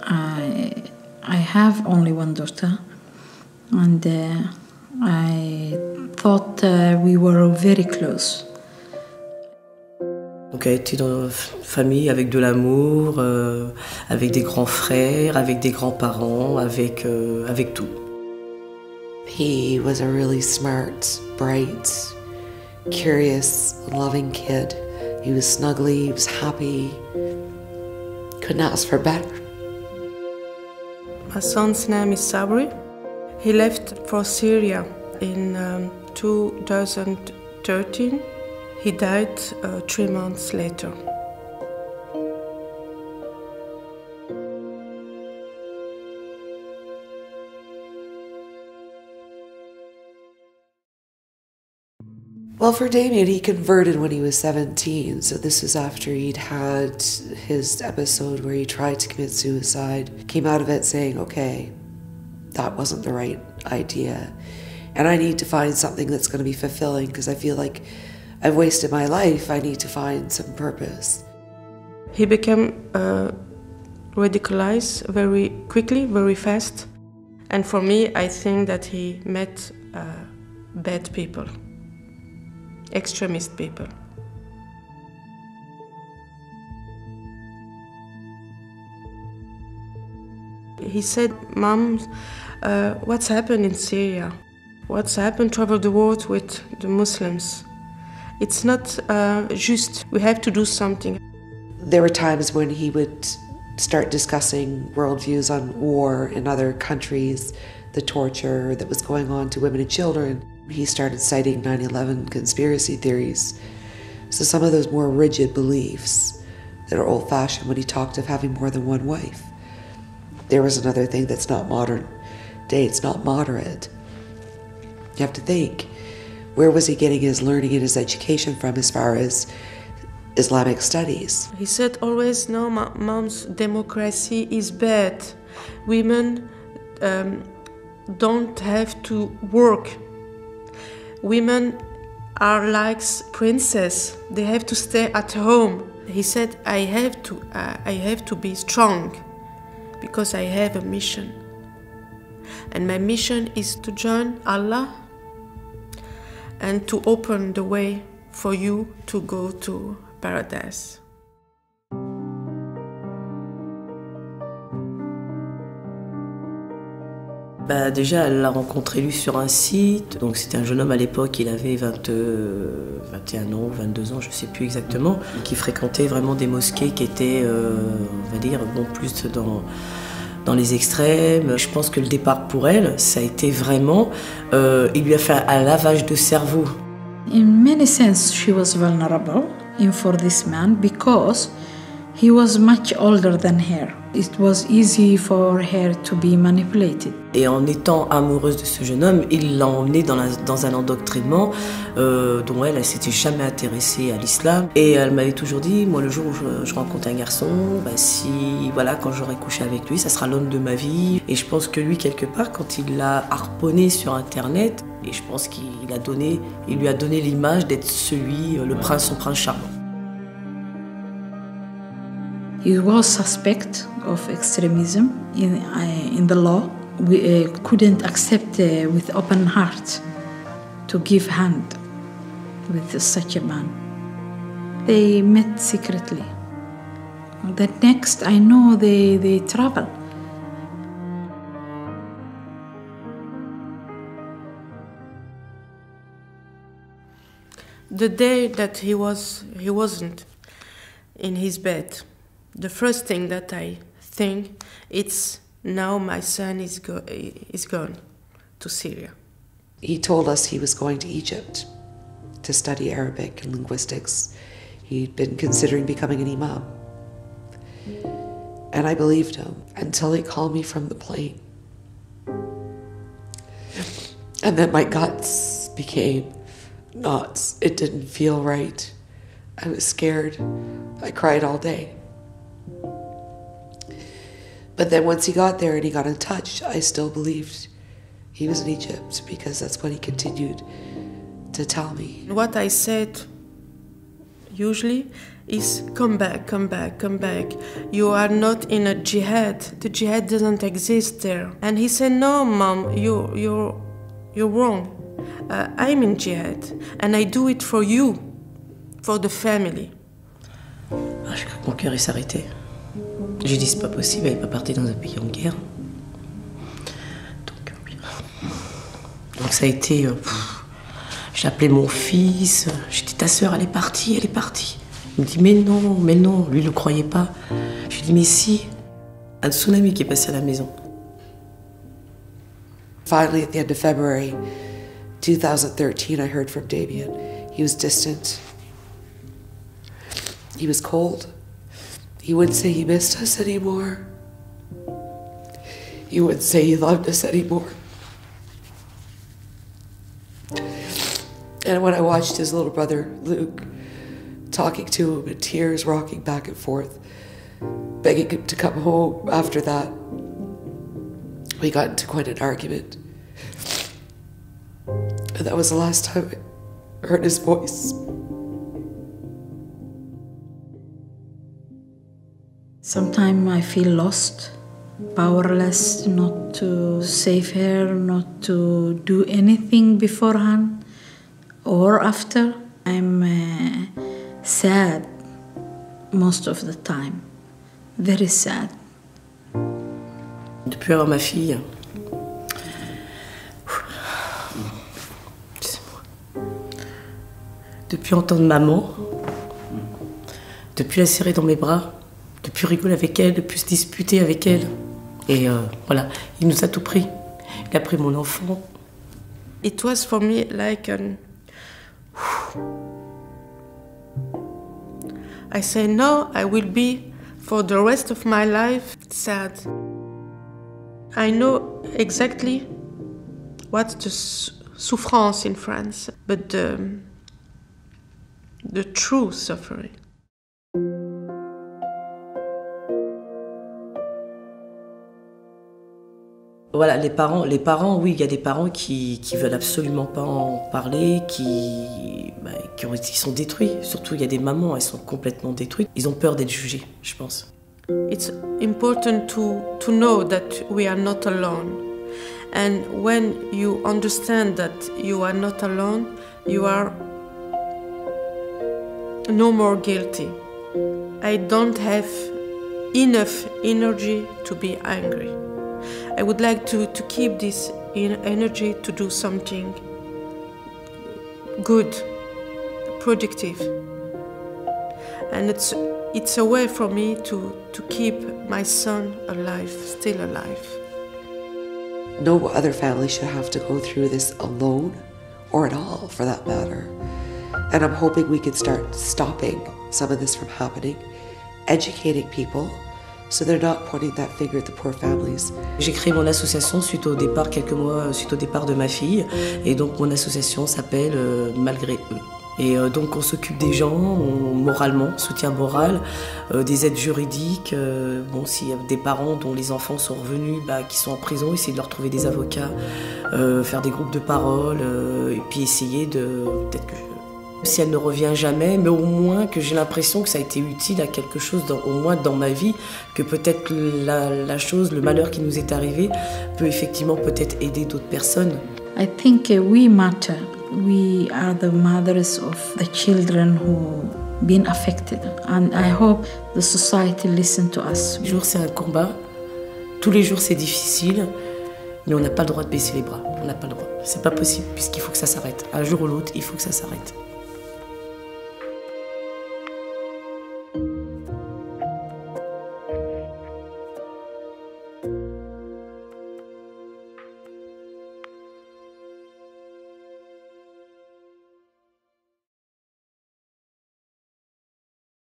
I have only one daughter, and I thought we were very close. Donc elle était dans une famille avec de l'amour, avec des grands frères, avec des grands-parents, avec tout. He was a really smart, bright, curious, loving kid. He was snuggly, he was happy. Couldn't ask for better. My son's name is Sabri. He left for Syria in 2013. He died 3 months later. Well, for Damien, he converted when he was 17, so this was after he'd had his episode where he tried to commit suicide. Came out of it saying, okay, that wasn't the right idea, and I need to find something that's going to be fulfilling because I feel like I've wasted my life. I need to find some purpose. He became radicalized very quickly, very fast, and for me, I think that he met bad people. Extremist people. He said, Mom, what's happened in Syria? What's happened travel the world with the Muslims? It's not just, we have to do something. There were times when he would start discussing worldviews on war in other countries, the torture that was going on to women and children. He started citing 9/11 conspiracy theories. So some of those more rigid beliefs that are old-fashioned when he talked of having more than one wife. There was another thing that's not modern day, it's not moderate. You have to think, where was he getting his learning and his education from as far as Islamic studies? He said always, no, Mom's democracy is bad. Women don't have to work. Women are like princesses. They have to stay at home. He said, I have to be strong because I have a mission. And my mission is to join Allah and to open the way for you to go to paradise. Bah déjà, elle l'a rencontré lui sur un site. Donc c'était un jeune homme à l'époque, il avait 21 ans, 22 ans, je ne sais plus exactement, qui fréquentait vraiment des mosquées qui étaient, on va dire, bon, plus dans les extrêmes. Je pense que le départ pour elle, ça a été vraiment, il lui a fait un lavage de cerveau. In many sense, she was vulnerable for this man because he was much older than her. It was easy for her to be manipulated. Et en étant amoureuse de ce jeune homme, il l'a emmenée dans un endoctrinement dont elle s'était jamais intéressée à l'islam. Et elle m'avait toujours dit, moi le jour où je rencontre un garçon, bah, quand j'aurai couché avec lui, ça sera l'homme de ma vie. Et je pense que lui, quelque part, quand il l'a harponné sur Internet, et je pense qu'il lui a donné l'image d'être son prince charmant. He was suspect of extremism in the law. We couldn't accept with open heart to give hand with such a man. They met secretly. The next, I know they travel. The day that he wasn't in his bed, the first thing that I think, it's now my son is gone to Syria. He told us he was going to Egypt to study Arabic and linguistics. He'd been considering becoming an imam. And I believed him until he called me from the plane. And then my guts became knots. It didn't feel right. I was scared. I cried all day. But then once he got there and he got in touch, I still believed he was in Egypt because that's what he continued to tell me. What I said, usually is come back, come back, come back. You are not in a jihad. The jihad doesn't exist there. And he said, no, Mom, you're wrong. I'm in jihad, and I do it for you, for the family. Ah, je crois que mon cœur s'est arrêté. J'ai dit c'est pas possible, elle n'est pas partie dans un pays en guerre. Donc, oui. Donc ça a été... j'ai appelé mon fils, j'ai dit ta sœur elle est partie, elle est partie. Il me dit mais non, lui il ne le croyait pas. Je lui dis mais si, un tsunami qui est passé à la maison. Finally, at the end of February 2013, I heard from Damien. He was distant. He was cold. He wouldn't say he missed us anymore. He wouldn't say he loved us anymore. And when I watched his little brother, Luke, talking to him in tears, rocking back and forth, begging him to come home after that, we got into quite an argument. And that was the last time I heard his voice. Sometimes I feel lost, powerless, not to save her, not to do anything beforehand or after. I'm sad most of the time, very sad. Depuis avoir ma fille, depuis entendre maman, depuis la serrer dans mes bras, depuis rigoler avec elle, depuis se disputer avec elle. Et voilà, il nous a tout pris. Il a pris mon enfant. It was for me like I say no, I will be for the rest of my life sad. I know exactly what's the souffrance in France, but the true suffering. Voilà, les parents, oui, il y a des parents qui veulent absolument pas en parler, qui sont détruits. Surtout, il y a des mamans, elles sont complètement détruites. Ils ont peur d'être jugés, je pense. It's important to know that we are not alone. And when you understand that you are not alone, you are no more guilty. I don't have enough energy to be angry. I would like to keep this energy to do something good, productive. And it's a way for me to keep my son alive, still alive. No other family should have to go through this alone, or at all for that matter. And I'm hoping we can start stopping some of this from happening, educating people, so they're not pointing that finger at the poor families. J'ai créé mon association suite au départ, quelques mois suite au départ de ma fille. Et donc mon association s'appelle Malgré eux. Et donc on s'occupe des gens, moralement, soutien moral, des aides juridiques. Bon, s'il y a des parents dont les enfants sont revenus, qui sont en prison, essayer de leur trouver des avocats, faire des groupes de parole, et puis essayer de... Peut-être que si elle ne revient jamais, mais au moins que j'ai l'impression que ça a été utile à quelque chose, au moins dans ma vie, que peut-être la chose, le malheur qui nous est arrivé, peut effectivement peut-être aider d'autres personnes. I think we matter. We are the mothers of the children who been affected, and I hope the society listen to us. Tous les jours c'est un combat, tous les jours c'est difficile, mais on n'a pas le droit de baisser les bras. On n'a pas le droit. C'est pas possible puisqu'il faut que ça s'arrête. Un jour ou l'autre, il faut que ça s'arrête.